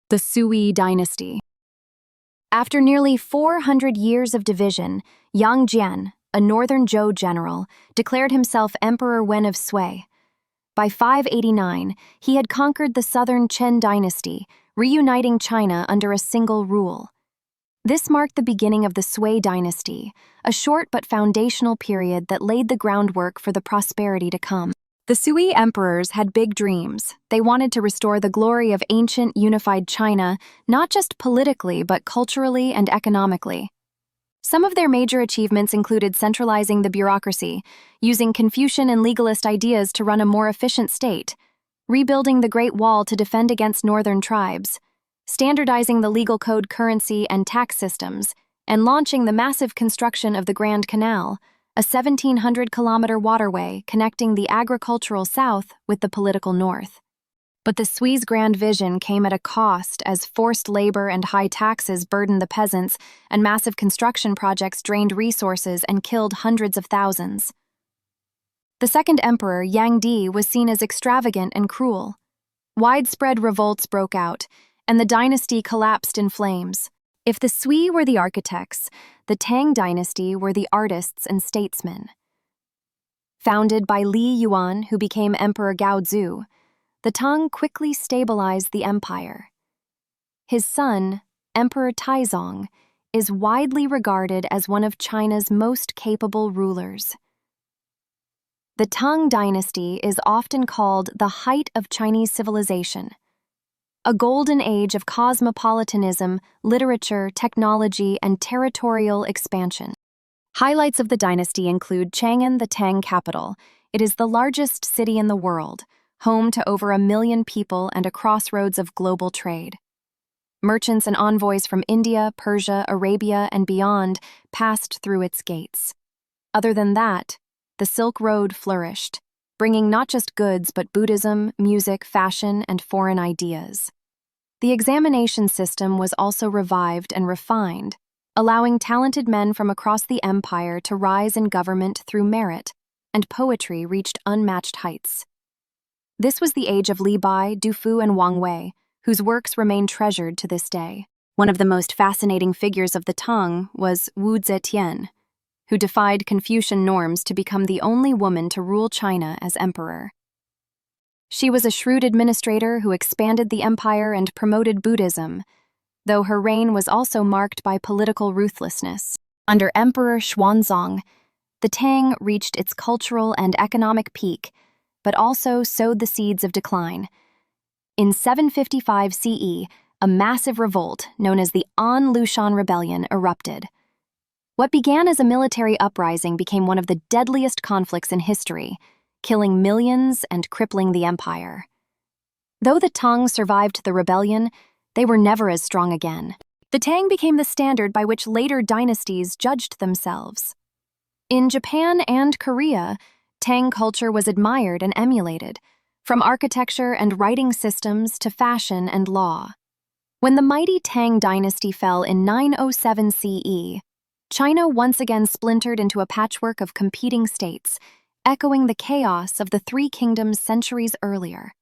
The Sui Dynasty. After nearly 400 years of division, Yang Jian, a northern Zhou general, declared himself Emperor Wen of Sui. By 589, he had conquered the southern Chen dynasty, reuniting China under a single rule. This marked the beginning of the Sui dynasty, a short but foundational period that laid the groundwork for the prosperity to come. The Sui emperors had big dreams. They wanted to restore the glory of ancient unified China, not just politically but culturally and economically. Some of their major achievements included centralizing the bureaucracy, using Confucian and legalist ideas to run a more efficient state, rebuilding the Great Wall to defend against northern tribes, standardizing the legal code currency and tax systems, and launching the massive construction of the Grand Canal, a 1,700-kilometer waterway connecting the agricultural south with the political north. But the Sui's grand vision came at a cost, as forced labor and high taxes burdened the peasants, and massive construction projects drained resources and killed hundreds of thousands. The second emperor, Yang Di, was seen as extravagant and cruel. Widespread revolts broke out, and the dynasty collapsed in flames. If the Sui were the architects, the Tang dynasty were the artists and statesmen. Founded by Li Yuan, who became Emperor Gaozu, the Tang quickly stabilized the empire. His son, Emperor Taizong, is widely regarded as one of China's most capable rulers. The Tang dynasty is often called the height of Chinese civilization, a golden age of cosmopolitanism, literature, technology, and territorial expansion. Highlights of the dynasty include Chang'an, the Tang capital. It is the largest city in the world, home to over 1 million people and a crossroads of global trade. Merchants and envoys from India, Persia, Arabia, and beyond passed through its gates. Other than that, the Silk Road flourished, bringing not just goods but Buddhism, music, fashion, and foreign ideas. The examination system was also revived and refined, allowing talented men from across the empire to rise in government through merit, and poetry reached unmatched heights. This was the age of Li Bai, Du Fu, and Wang Wei, whose works remain treasured to this day. One of the most fascinating figures of the Tang was Wu Zetian, who defied Confucian norms to become the only woman to rule China as emperor. She was a shrewd administrator who expanded the empire and promoted Buddhism, though her reign was also marked by political ruthlessness. Under Emperor Xuanzang, the Tang reached its cultural and economic peak, but also sowed the seeds of decline. In 755 CE, a massive revolt known as the An Lushan Rebellion erupted. What began as a military uprising became one of the deadliest conflicts in history, killing millions and crippling the empire. Though the Tang survived the rebellion, they were never as strong again. The Tang became the standard by which later dynasties judged themselves. In Japan and Korea, Tang culture was admired and emulated, from architecture and writing systems to fashion and law. When the mighty Tang dynasty fell in 907 CE, China once again splintered into a patchwork of competing states, echoing the chaos of the Three Kingdoms centuries earlier.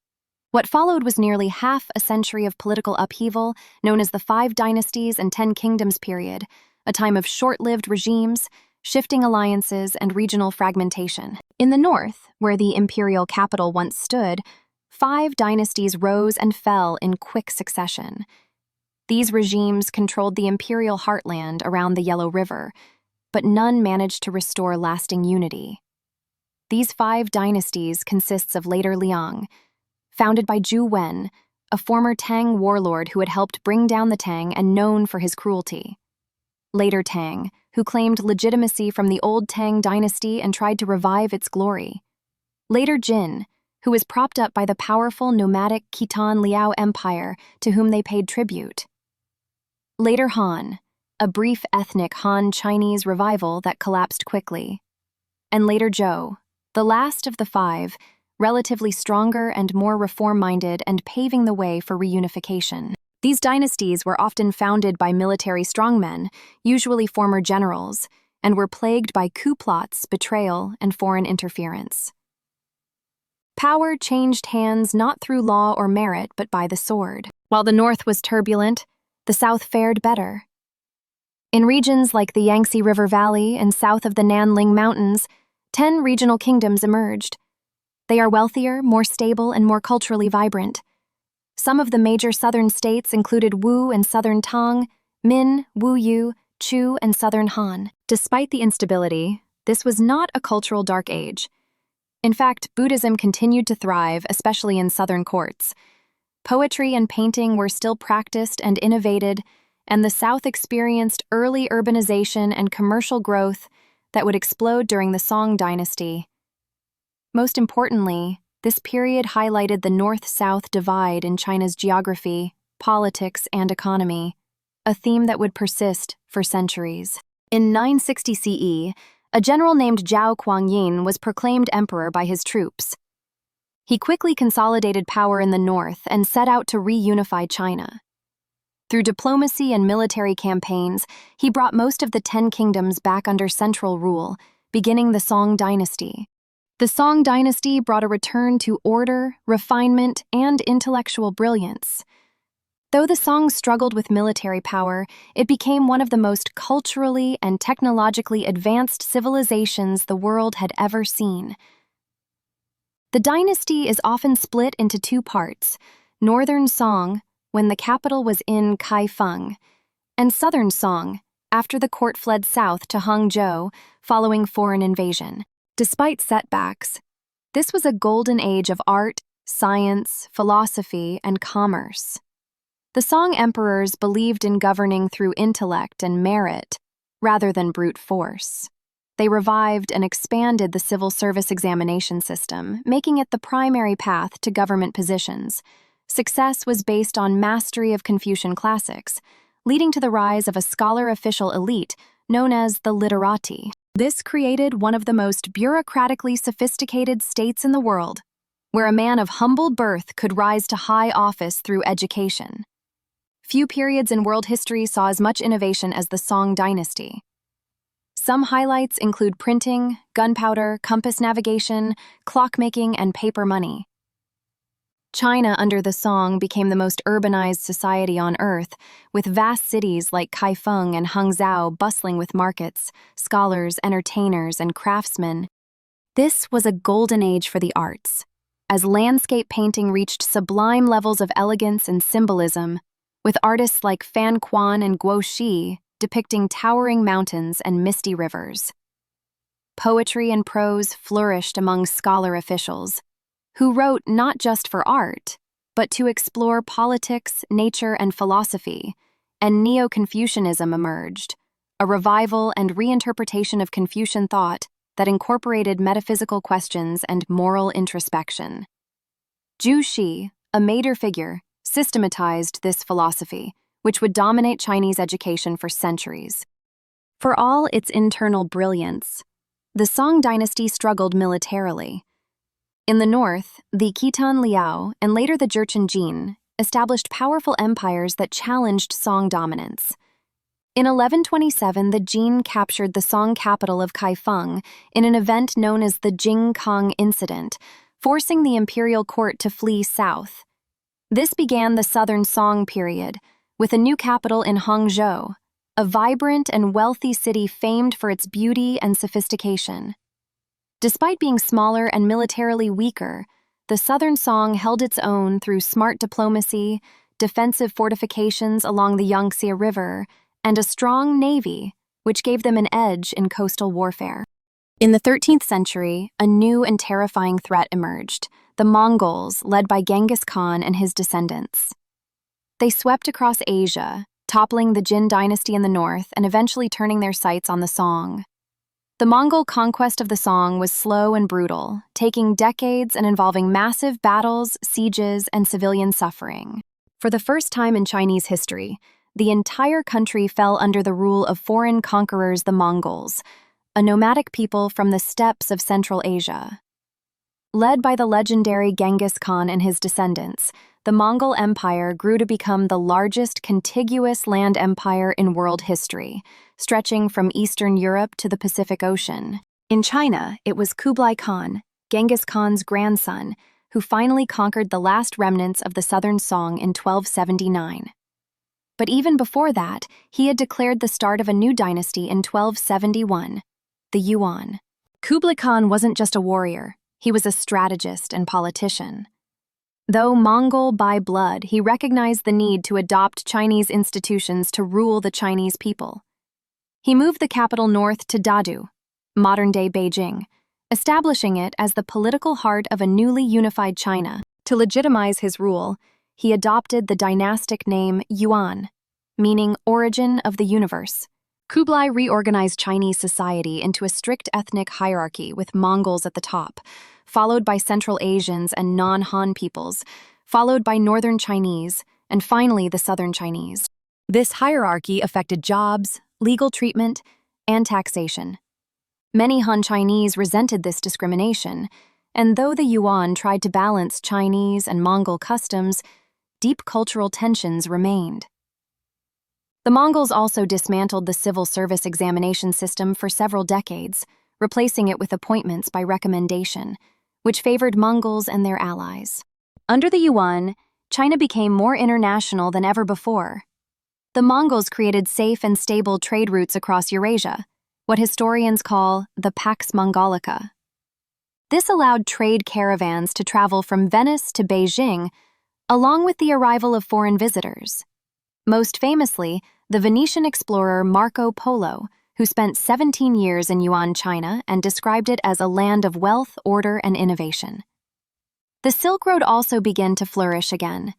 What followed was nearly half a century of political upheaval, known as the Five Dynasties and 10 Kingdoms period, a time of short-lived regimes, shifting alliances, and regional fragmentation. In the north, where the imperial capital once stood, 5 dynasties rose and fell in quick succession. These regimes controlled the imperial heartland around the Yellow River, but none managed to restore lasting unity. These 5 dynasties consists of later Liang, founded by Zhu Wen, a former Tang warlord who had helped bring down the Tang and known for his cruelty. Later Tang, who claimed legitimacy from the old Tang dynasty and tried to revive its glory. Later Jin, who was propped up by the powerful nomadic Khitan Liao Empire to whom they paid tribute. Later Han, a brief ethnic Han Chinese revival that collapsed quickly. And later Zhou, the last of the 5, relatively stronger and more reform-minded and paving the way for reunification. These dynasties were often founded by military strongmen, usually former generals, and were plagued by coup plots, betrayal, and foreign interference. Power changed hands not through law or merit, but by the sword. While the north was turbulent, the south fared better. In regions like the Yangtze River Valley and south of the Nanling Mountains, 10 regional kingdoms emerged. They are wealthier, more stable, and more culturally vibrant. Some of the major southern states included Wu and southern Tang, Min, Wu Yu, Chu, and southern Han. Despite the instability, this was not a cultural dark age. In fact, Buddhism continued to thrive, especially in southern courts. Poetry and painting were still practiced and innovated, and the South experienced early urbanization and commercial growth that would explode during the Song Dynasty. Most importantly, this period highlighted the North-South divide in China's geography, politics, and economy, a theme that would persist for centuries. In 960 CE, a general named Zhao Kuangyin was proclaimed emperor by his troops. He quickly consolidated power in the north and set out to reunify China. Through diplomacy and military campaigns, he brought most of the 10 kingdoms back under central rule, beginning the Song Dynasty. The Song Dynasty brought a return to order, refinement, and intellectual brilliance. Though the Song struggled with military power, it became one of the most culturally and technologically advanced civilizations the world had ever seen. The dynasty is often split into two parts: Northern Song, when the capital was in Kaifeng, and Southern Song, after the court fled south to Hangzhou following foreign invasion. Despite setbacks, this was a golden age of art, science, philosophy, and commerce. The Song emperors believed in governing through intellect and merit, rather than brute force. They revived and expanded the civil service examination system, making it the primary path to government positions. Success was based on mastery of Confucian classics, leading to the rise of a scholar-official elite known as the literati. This created one of the most bureaucratically sophisticated states in the world, where a man of humble birth could rise to high office through education. Few periods in world history saw as much innovation as the Song Dynasty. Some highlights include printing, gunpowder, compass navigation, clockmaking, and paper money. China under the Song became the most urbanized society on Earth, with vast cities like Kaifeng and Hangzhou bustling with markets, scholars, entertainers, and craftsmen. This was a golden age for the arts, as landscape painting reached sublime levels of elegance and symbolism, with artists like Fan Quan and Guo Xi depicting towering mountains and misty rivers. Poetry and prose flourished among scholar officials, who wrote not just for art, but to explore politics, nature, and philosophy, and Neo-Confucianism emerged, a revival and reinterpretation of Confucian thought that incorporated metaphysical questions and moral introspection. Zhu Xi, a major figure, systematized this philosophy, which would dominate Chinese education for centuries. For all its internal brilliance, the Song dynasty struggled militarily. In the north, the Khitan Liao and later the Jurchen Jin established powerful empires that challenged Song dominance. In 1127, the Jin captured the Song capital of Kaifeng in an event known as the Jing Kong Incident, forcing the imperial court to flee south. This began the Southern Song period, with a new capital in Hangzhou, a vibrant and wealthy city famed for its beauty and sophistication. Despite being smaller and militarily weaker, the Southern Song held its own through smart diplomacy, defensive fortifications along the Yangtze River, and a strong navy, which gave them an edge in coastal warfare. In the 13th century, a new and terrifying threat emerged: the Mongols, led by Genghis Khan and his descendants. They swept across Asia, toppling the Jin dynasty in the north and eventually turning their sights on the Song. The Mongol conquest of the Song was slow and brutal, taking decades and involving massive battles, sieges, and civilian suffering. For the first time in Chinese history, the entire country fell under the rule of foreign conquerors, the Mongols, a nomadic people from the steppes of Central Asia. Led by the legendary Genghis Khan and his descendants, the Mongol Empire grew to become the largest contiguous land empire in world history, stretching from Eastern Europe to the Pacific Ocean. In China, it was Kublai Khan, Genghis Khan's grandson, who finally conquered the last remnants of the Southern Song in 1279. But even before that, he had declared the start of a new dynasty in 1271, the Yuan. Kublai Khan wasn't just a warrior, he was a strategist and politician. Though Mongol by blood, he recognized the need to adopt Chinese institutions to rule the Chinese people. He moved the capital north to Dadu, modern-day Beijing, establishing it as the political heart of a newly unified China. To legitimize his rule, he adopted the dynastic name Yuan, meaning origin of the universe. Kublai reorganized Chinese society into a strict ethnic hierarchy with Mongols at the top, followed by Central Asians and non-Han peoples, followed by Northern Chinese, and finally the Southern Chinese. This hierarchy affected jobs, legal treatment, and taxation. Many Han Chinese resented this discrimination, and though the Yuan tried to balance Chinese and Mongol customs, deep cultural tensions remained. The Mongols also dismantled the civil service examination system for several decades, replacing it with appointments by recommendation, which favored Mongols and their allies. Under the Yuan, China became more international than ever before. The Mongols created safe and stable trade routes across Eurasia, what historians call the Pax Mongolica. This allowed trade caravans to travel from Venice to Beijing, along with the arrival of foreign visitors. Most famously, the Venetian explorer Marco Polo, who spent 17 years in Yuan China and described it as a land of wealth, order, and innovation. The Silk Road also began to flourish again.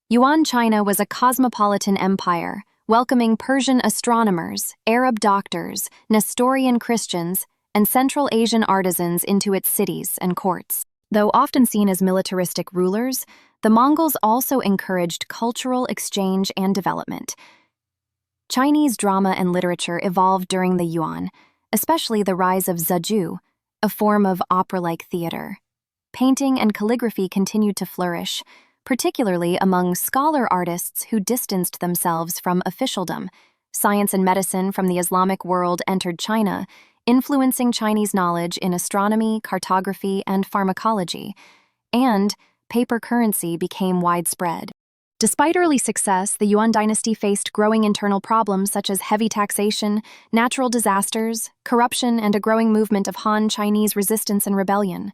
Yuan China was a cosmopolitan empire, welcoming Persian astronomers, Arab doctors, Nestorian Christians, and Central Asian artisans into its cities and courts. Though often seen as militaristic rulers, the Mongols also encouraged cultural exchange and development. Chinese drama and literature evolved during the Yuan, especially the rise of zhezhu, a form of opera-like theater. Painting and calligraphy continued to flourish, particularly among scholar artists who distanced themselves from officialdom. Science and medicine from the Islamic world entered China, influencing Chinese knowledge in astronomy, cartography, and pharmacology, and paper currency became widespread. Despite early success, the Yuan dynasty faced growing internal problems such as heavy taxation, natural disasters, corruption, and a growing movement of Han Chinese resistance and rebellion.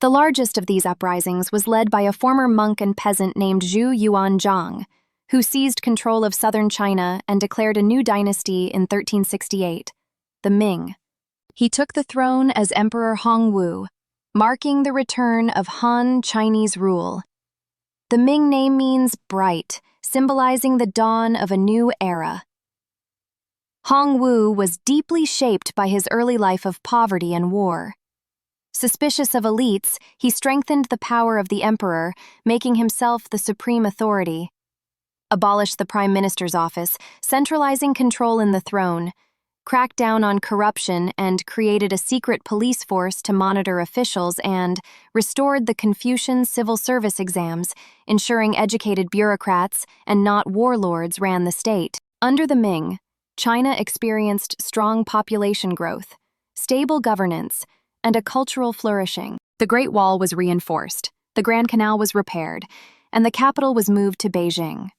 The largest of these uprisings was led by a former monk and peasant named Zhu Yuanzhang, who seized control of southern China and declared a new dynasty in 1368, the Ming. He took the throne as Emperor Hongwu, marking the return of Han Chinese rule. The Ming name means bright, symbolizing the dawn of a new era. Hongwu was deeply shaped by his early life of poverty and war. Suspicious of elites, he strengthened the power of the emperor, making himself the supreme authority. Abolished the prime minister's office, centralizing control in the throne, cracked down on corruption and created a secret police force to monitor officials, and restored the Confucian civil service exams, ensuring educated bureaucrats and not warlords ran the state. Under the Ming, China experienced strong population growth, stable governance, and a cultural flourishing. The Great Wall was reinforced, the Grand Canal was repaired, and the capital was moved to Beijing.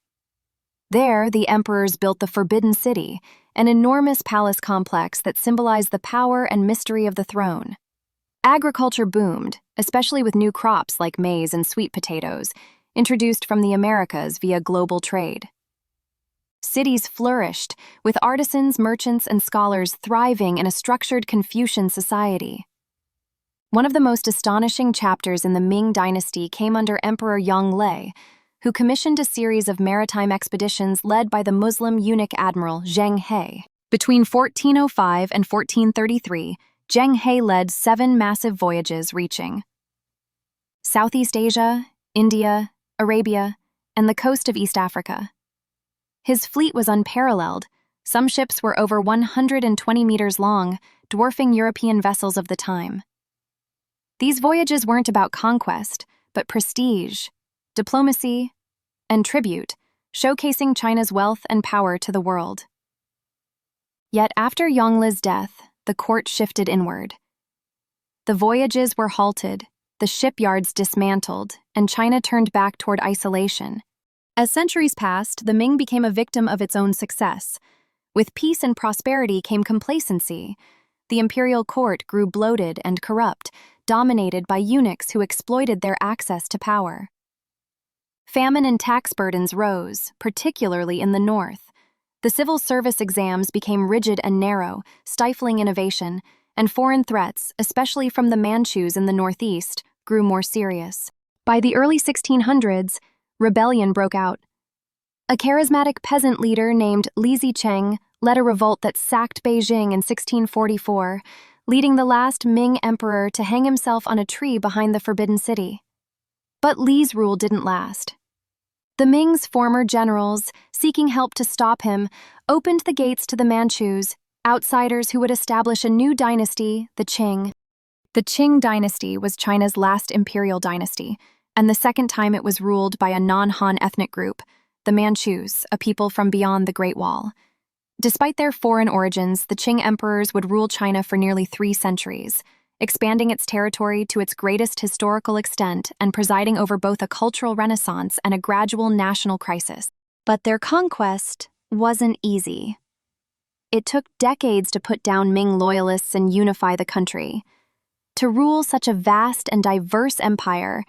There, the emperors built the Forbidden City, an enormous palace complex that symbolized the power and mystery of the throne. Agriculture boomed, especially with new crops like maize and sweet potatoes, introduced from the Americas via global trade. Cities flourished, with artisans, merchants, and scholars thriving in a structured Confucian society. One of the most astonishing chapters in the Ming dynasty came under Emperor Yongle, who commissioned a series of maritime expeditions led by the Muslim eunuch admiral Zheng He. Between 1405 and 1433, Zheng He led 7 massive voyages reaching Southeast Asia, India, Arabia, and the coast of East Africa. His fleet was unparalleled. Some ships were over 120 meters long, dwarfing European vessels of the time. These voyages weren't about conquest, but prestige, diplomacy, and tribute, showcasing China's wealth and power to the world. Yet after Yongle's death, the court shifted inward. The voyages were halted, the shipyards dismantled, and China turned back toward isolation. As centuries passed, the Ming became a victim of its own success. With peace and prosperity came complacency. The imperial court grew bloated and corrupt, dominated by eunuchs who exploited their access to power. Famine and tax burdens rose, particularly in the north. The civil service exams became rigid and narrow, stifling innovation, and foreign threats, especially from the Manchus in the northeast, grew more serious. By the early 1600s, rebellion broke out. A charismatic peasant leader named Li Zicheng led a revolt that sacked Beijing in 1644, leading the last Ming emperor to hang himself on a tree behind the Forbidden City. But Li's rule didn't last. The Ming's former generals, seeking help to stop him, opened the gates to the Manchus, outsiders who would establish a new dynasty, the Qing. The Qing dynasty was China's last imperial dynasty, and the second time it was ruled by a non-Han ethnic group, the Manchus, a people from beyond the Great Wall. Despite their foreign origins, the Qing emperors would rule China for nearly 3 centuries, expanding its territory to its greatest historical extent and presiding over both a cultural renaissance and a gradual national crisis. But their conquest wasn't easy. It took decades to put down Ming loyalists and unify the country. To rule such a vast and diverse empire,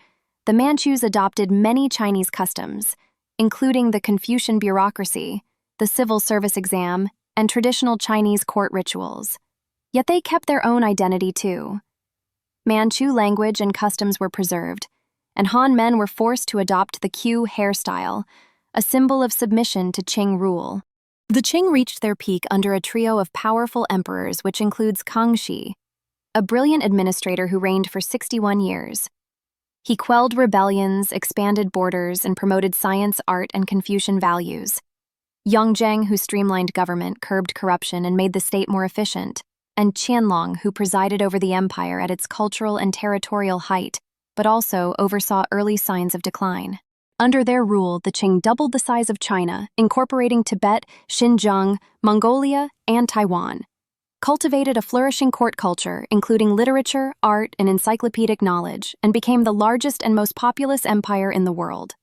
the Manchus adopted many Chinese customs, including the Confucian bureaucracy, the civil service exam, and traditional Chinese court rituals. Yet they kept their own identity too. Manchu language and customs were preserved, and Han men were forced to adopt the queue hairstyle, a symbol of submission to Qing rule. The Qing reached their peak under a trio of powerful emperors, which includes Kangxi, a brilliant administrator who reigned for 61 years. He quelled rebellions, expanded borders, and promoted science, art, and Confucian values. Yongzheng, who streamlined government, curbed corruption, and made the state more efficient, and Qianlong, who presided over the empire at its cultural and territorial height, but also oversaw early signs of decline. Under their rule, the Qing doubled the size of China, incorporating Tibet, Xinjiang, Mongolia, and Taiwan, cultivated a flourishing court culture, including literature, art, and encyclopedic knowledge, and became the largest and most populous empire in the world.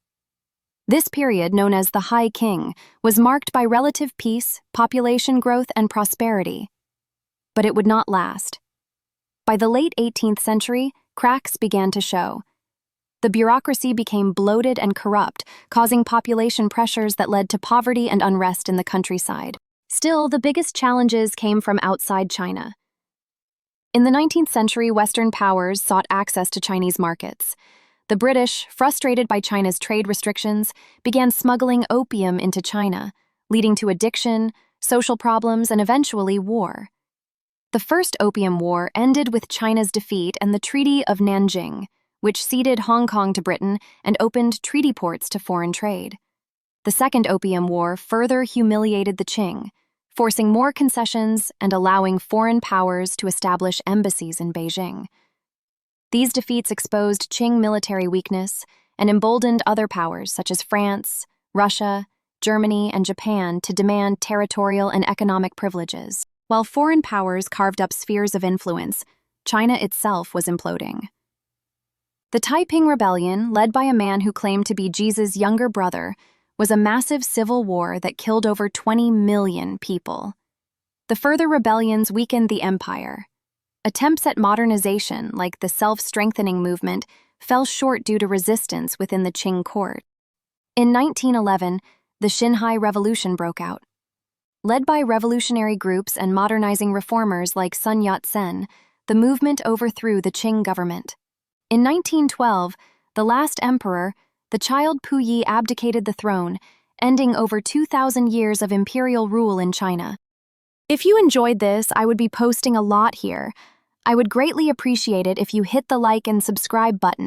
This period, known as the High Qing, was marked by relative peace, population growth, and prosperity. But it would not last. By the late 18th century, cracks began to show. The bureaucracy became bloated and corrupt, causing population pressures that led to poverty and unrest in the countryside. Still, the biggest challenges came from outside China. In the 19th century, Western powers sought access to Chinese markets. The British, frustrated by China's trade restrictions, began smuggling opium into China, leading to addiction, social problems, and eventually war. The First Opium War ended with China's defeat and the Treaty of Nanjing, which ceded Hong Kong to Britain and opened treaty ports to foreign trade. The Second Opium War further humiliated the Qing, forcing more concessions and allowing foreign powers to establish embassies in Beijing. These defeats exposed Qing military weakness and emboldened other powers such as France, Russia, Germany, and Japan to demand territorial and economic privileges. While foreign powers carved up spheres of influence, China itself was imploding. The Taiping Rebellion, led by a man who claimed to be Jesus' younger brother, was a massive civil war that killed over 20 million people. The further rebellions weakened the empire. Attempts at modernization, like the self-strengthening movement, fell short due to resistance within the Qing court. In 1911, the Xinhai Revolution broke out. Led by revolutionary groups and modernizing reformers like Sun Yat-sen, the movement overthrew the Qing government. In 1912, the last emperor, the child Puyi, abdicated the throne, ending over 2,000 years of imperial rule in China. If you enjoyed this, I would be posting a lot here. I would greatly appreciate it if you hit the like and subscribe button.